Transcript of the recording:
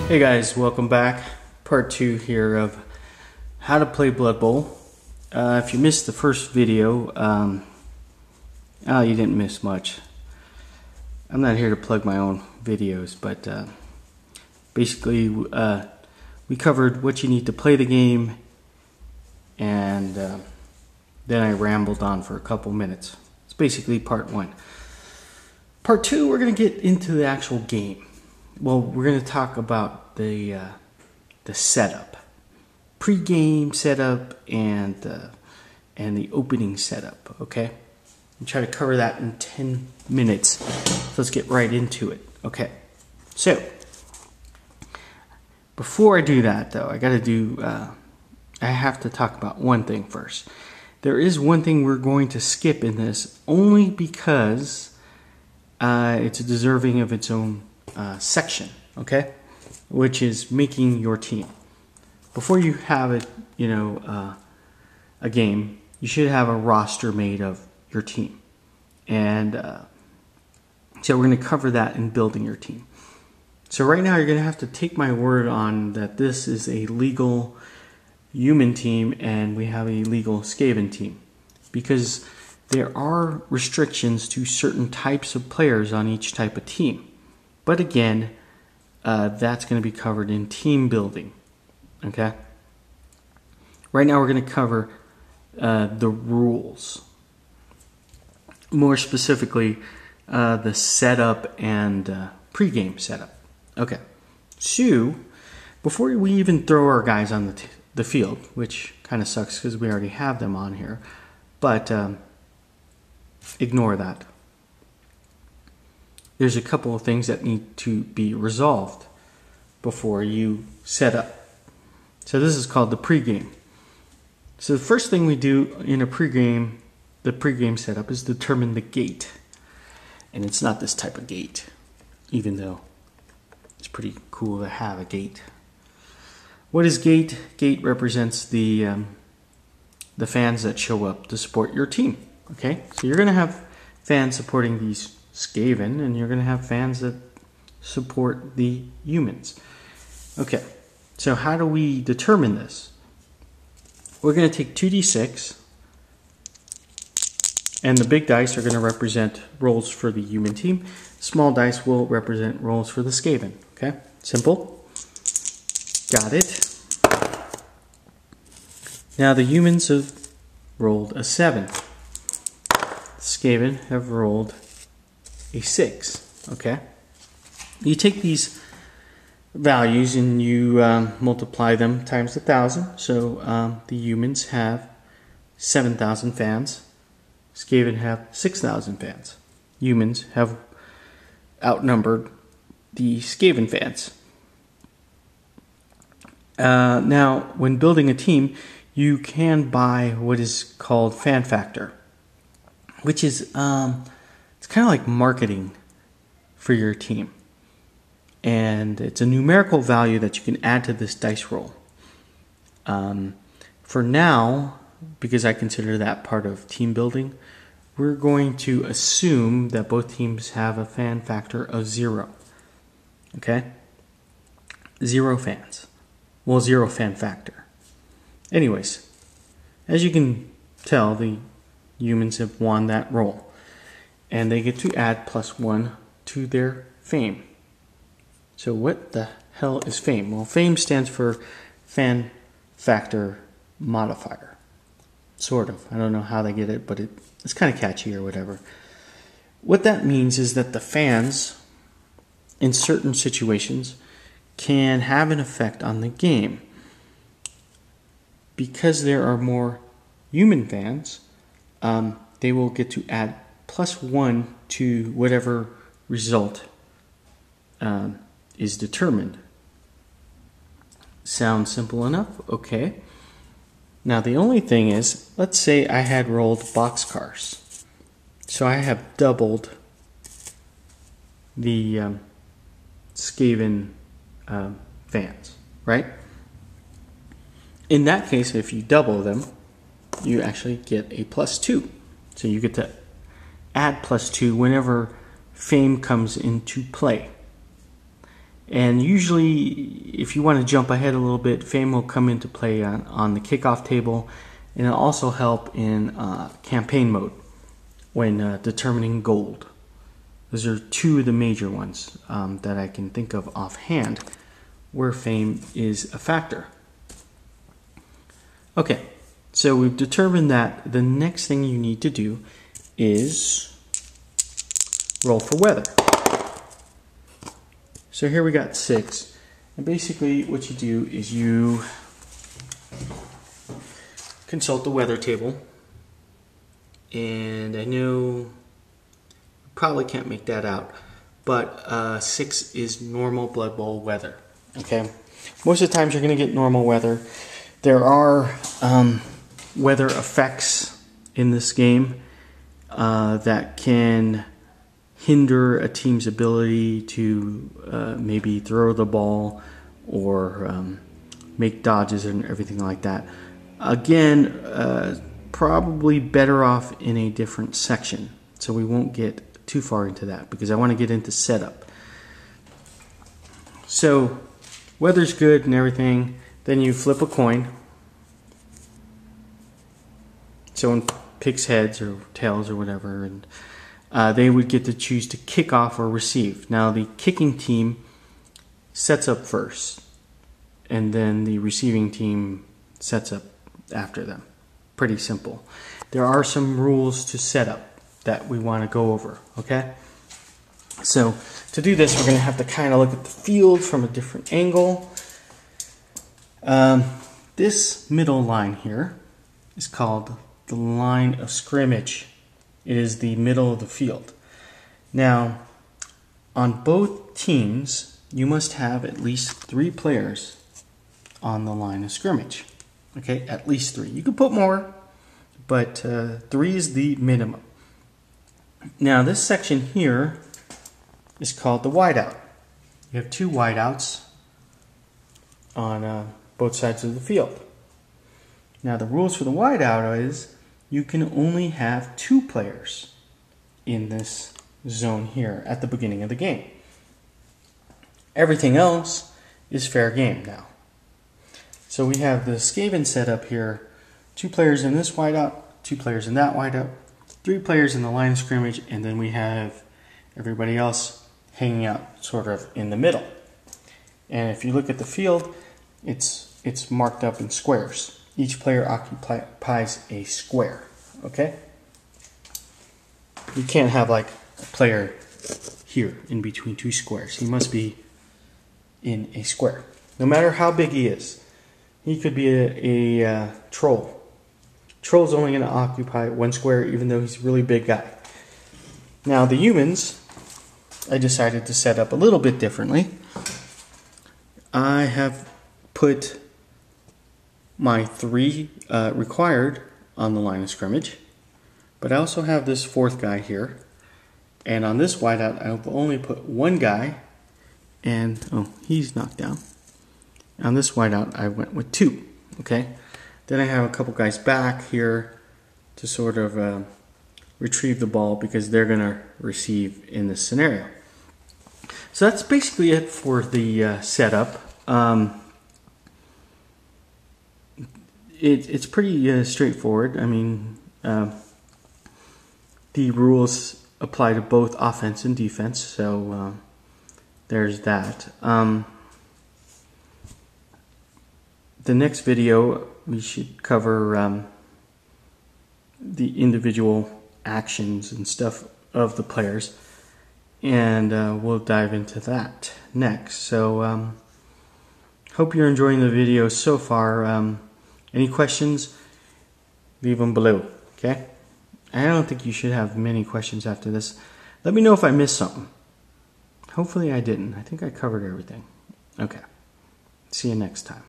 Hey guys, welcome back. Part 2 here of how to play Blood Bowl. If you missed the first video, you didn't miss much. I'm not here to plug my own videos, but basically we covered what you need to play the game, and then I rambled on for a couple minutes. It's basically part 1. Part 2, we're going to get into the actual game. Well, we're going to talk about the setup, pre-game setup, and the opening setup. Okay, I'll try to cover that in 10 minutes. So let's get right into it. Okay, so before I do that, though, I have to talk about one thing first. There is one thing we're going to skip in this, only because it's deserving of its own section, okay, which is making your team. Before you have it, a game, you should have a roster made of your team, and so we're going to cover that in building your team. So right now you're going to have to take my word on that this is a legal human team and we have a legal Skaven team, because there are restrictions to certain types of players on each type of team. But again, that's going to be covered in team building. Okay? Right now we're going to cover the rules. More specifically, the setup and pre-game setup. Okay. So, before we even throw our guys on the field, which kind of sucks because we already have them on here, but ignore that. There's a couple of things that need to be resolved before you set up. So this is called the pregame. So the first thing we do in a pregame, the pregame setup, is determine the gate. And it's not this type of gate, even though it's pretty cool to have a gate. What is gate? Gate represents the fans that show up to support your team. Okay, so you're going to have fans supporting these Skaven, and you're going to have fans that support the humans. Okay, so how do we determine this? We're going to take 2d6, and the big dice are going to represent rolls for the human team. Small dice will represent rolls for the Skaven. Okay, simple. Got it. Now the humans have rolled a 7. Skaven have rolled a 6. Okay, you take these values and you multiply them times 1,000. So the humans have 7,000 fans. Skaven have 6,000 fans. Humans have outnumbered the Skaven fans. Now, when building a team, you can buy what is called fan factor, which is it's kind of like marketing for your team, and it's a numerical value that you can add to this dice roll. For now, because I consider that part of team building, we're going to assume that both teams have a fan factor of 0. Okay, 0 fans. Well, 0 fan factor. Anyways, as you can tell, the humans have won that roll, and they get to add +1 to their fame. So what the hell is fame? Well, fame stands for fan factor modifier. Sort of. I don't know how they get it, but it's kind of catchy or whatever. What that means is that the fans, in certain situations, can have an effect on the game. Because there are more human fans, they will get to add +1 to whatever result is determined. Sounds simple enough? Okay. Now the only thing is, let's say I had rolled boxcars. So I have doubled the Skaven fans, right? In that case, if you double them, you actually get a +2. So you get to add +2 whenever fame comes into play. And usually, if you want to jump ahead a little bit, fame will come into play on the kickoff table, and it'll also help in campaign mode when determining gold. Those are two of the major ones that I can think of offhand where fame is a factor. Okay, so we've determined that the next thing you need to do is roll for weather. So here we got 6, and basically what you do is you consult the weather table, and I know you probably can't make that out, but 6 is normal Blood Bowl weather. Okay, most of the times you're going to get normal weather. There are weather effects in this game that can hinder a team's ability to maybe throw the ball or make dodges and everything like that. Again, probably better off in a different section, so we won't get too far into that because I want to get into setup. So weather's good and everything, then you flip a coin. Someone picks heads or tails or whatever, and they would get to choose to kick off or receive. Now the kicking team sets up first, and then the receiving team sets up after them. Pretty simple. There are some rules to setup that we want to go over, okay? So to do this, we're going to have to kind of look at the field from a different angle. This middle line here is called the line of scrimmage. It is the middle of the field. Now, on both teams, you must have at least 3 players on the line of scrimmage. Okay, at least 3. You could put more, but 3 is the minimum. Now, this section here is called the wideout. You have 2 wideouts on both sides of the field. Now, the rules for the wideout is you can only have 2 players in this zone here at the beginning of the game. Everything else is fair game now. So we have the Skaven setup here, 2 players in this wideout, 2 players in that wideout, 3 players in the line of scrimmage, and then we have everybody else hanging out sort of in the middle. And if you look at the field, it's marked up in squares. Each player occupies a square, okay? You can't have like a player here in between 2 squares. He must be in a square, no matter how big he is. He could be a troll. Troll's only going to occupy 1 square, even though he's a really big guy. Now the humans, I decided to set up a little bit differently. I have put my 3 required on the line of scrimmage, but I also have this 4th guy here, and on this wideout I've only put 1 guy, and oh, he's knocked down. On this wideout I went with 2. Okay, then I have a couple guys back here to sort of retrieve the ball because they're gonna receive in this scenario. So that's basically it for the setup. It's pretty straightforward. I mean, the rules apply to both offense and defense, so there's that. The next video we should cover the individual actions and stuff of the players, and we'll dive into that next. So hope you're enjoying the video so far. Any questions, leave them below, okay? I don't think you should have many questions after this. Let me know if I missed something. Hopefully I didn't. I think I covered everything. Okay. See you next time.